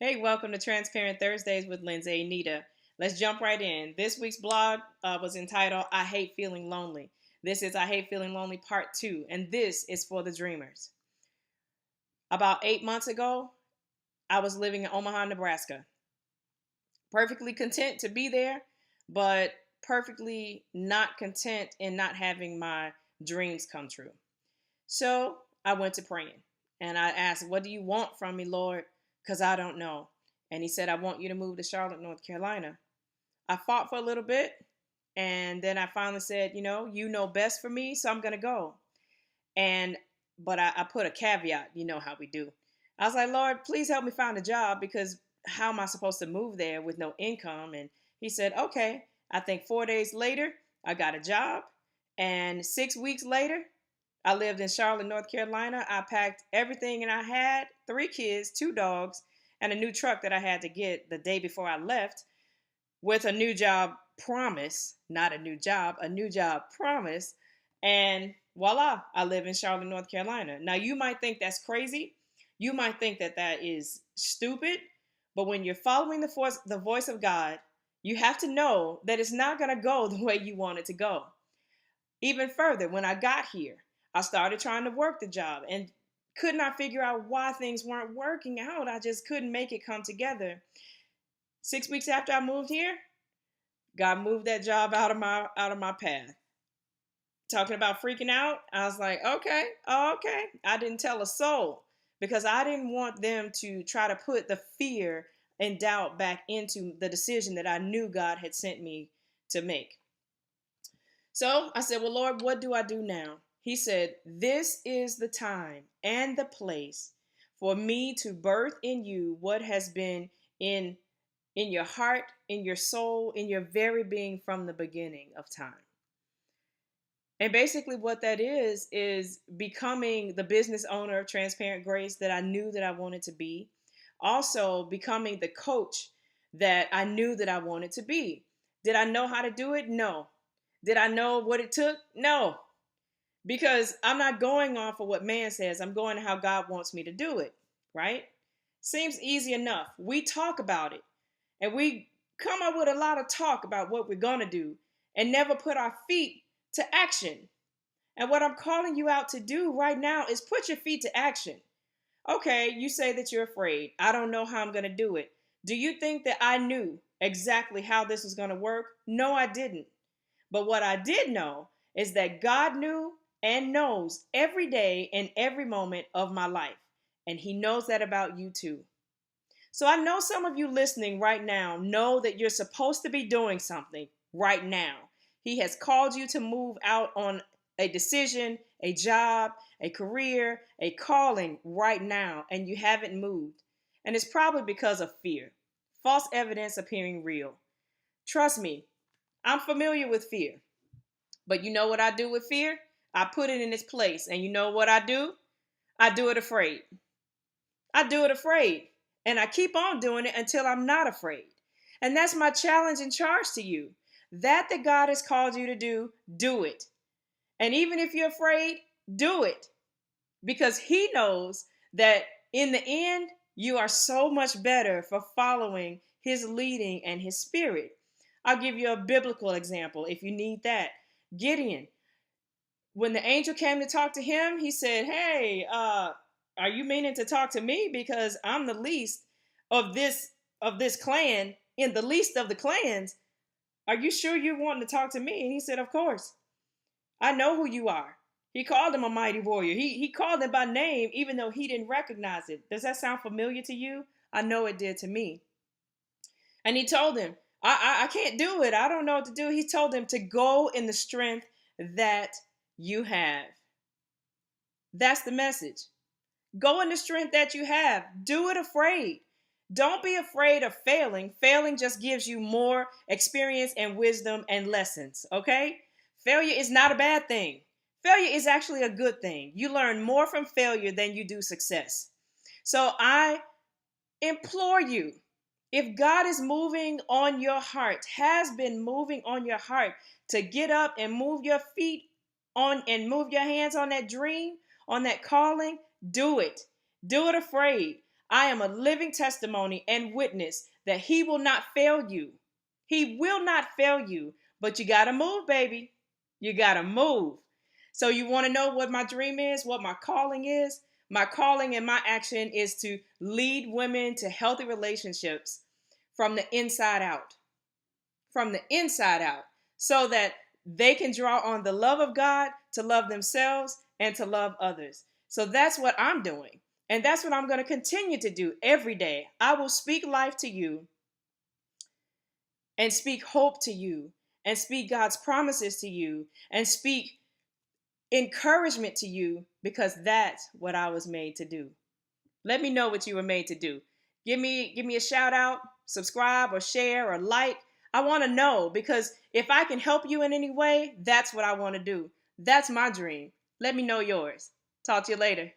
Hey, welcome to Transparent Thursdays with Lindsay and Nita. Let's jump right in. This week's blog was entitled I Hate Feeling Lonely. This is I Hate Feeling Lonely Part 2, and this is for the dreamers. About 8 months ago, I was living in Omaha, Nebraska. Perfectly content to be there, but perfectly not content in not having my dreams come true. So I went to praying and I asked, what do you want from me, Lord? Because I don't know. And he said, I want you to move to Charlotte, North Carolina. I fought for a little bit. And then I finally said, you know best for me, so I'm going to go. And, but I put a caveat, you know how we do. I was like, Lord, please help me find a job because how am I supposed to move there with no income? And he said, okay. I think 4 days later, I got a job. And 6 weeks later, I lived in Charlotte, North Carolina. I packed everything and I had 3 kids, 2 dogs, and a new truck that I had to get the day before I left with a new job promise, not a new job promise. And voila, I live in Charlotte, North Carolina. Now, you might think that's crazy. You might think that that is stupid. But when you're following the voice of God, you have to know that it's not going to go the way you want it to go. Even further, when I got here, I started trying to work the job and could not figure out why things weren't working out. I just couldn't make it come together. 6 weeks after I moved here, God moved that job out of my path. Talking about freaking out, I was like, okay, okay. I didn't tell a soul because I didn't want them to try to put the fear and doubt back into the decision that I knew God had sent me to make. So I said, well, Lord, what do I do now? He said, this is the time and the place for me to birth in you what has been in your heart, in your soul, in your very being from the beginning of time. And basically what that is becoming the business owner of Transparent Grace that I knew that I wanted to be. Also becoming the coach that I knew that I wanted to be. Did I know how to do it? No. Did I know what it took? No. Because I'm not going off of what man says. I'm going to how God wants me to do it, right? Seems easy enough. We talk about it and we come up with a lot of talk about what we're going to do and never put our feet to action. And what I'm calling you out to do right now is put your feet to action. Okay, you say that you're afraid. I don't know how I'm going to do it. Do you think that I knew exactly how this was going to work? No, I didn't. But what I did know is that God knew and knows every day and every moment of my life. And he knows that about you too. So I know some of you listening right now know that you're supposed to be doing something right now. He has called you to move out on a decision, a job, a career, a calling right now, and you haven't moved. And it's probably because of fear, false evidence appearing real. Trust me, I'm familiar with fear. But you know what I do with fear? I put it in its place. And you know what I do? I do it afraid. I do it afraid. And I keep on doing it until I'm not afraid. And that's my challenge and charge to you. That God has called you to do it. And even if you're afraid, do it. Because he knows that in the end, you are so much better for following his leading and his spirit. I'll give you a biblical example if you need that. Gideon, when the angel came to talk to him, he said, hey, are you meaning to talk to me? Because I'm the least of this clan, in the least of the clans. Are you sure you want to talk to me? And he said, of course. I know who you are. He called him a mighty warrior. He called him by name, even though he didn't recognize it. Does that sound familiar to you? I know it did to me. And he told him, I can't do it. I don't know what to do. He told him to go in the strength that you have. That's the message. Go in the strength that you have. Do it afraid. Don't be afraid of failing. Failing just gives you more experience and wisdom and lessons, okay? Failure is not a bad thing. Failure is actually a good thing. You learn more from failure than you do success. So I implore you, if God is moving on your heart, has been moving on your heart to get up and move your feet on and move your hands on that dream, on that calling, do it. Do it afraid. I am a living testimony and witness that he will not fail you. He will not fail you, but you got to move, baby. You got to move. So you want to know what my dream is, what my calling is? My calling and my action is to lead women to healthy relationships from the inside out. From the inside out, so that they can draw on the love of God to love themselves and to love others. So that's what I'm doing. And that's what I'm going to continue to do every day. I will speak life to you and speak hope to you and speak God's promises to you and speak encouragement to you, because that's what I was made to do. Let me know what you were made to do. Give me a shout out, subscribe or share or like. I want to know, because if I can help you in any way, that's what I want to do. That's my dream. Let me know yours. Talk to you later.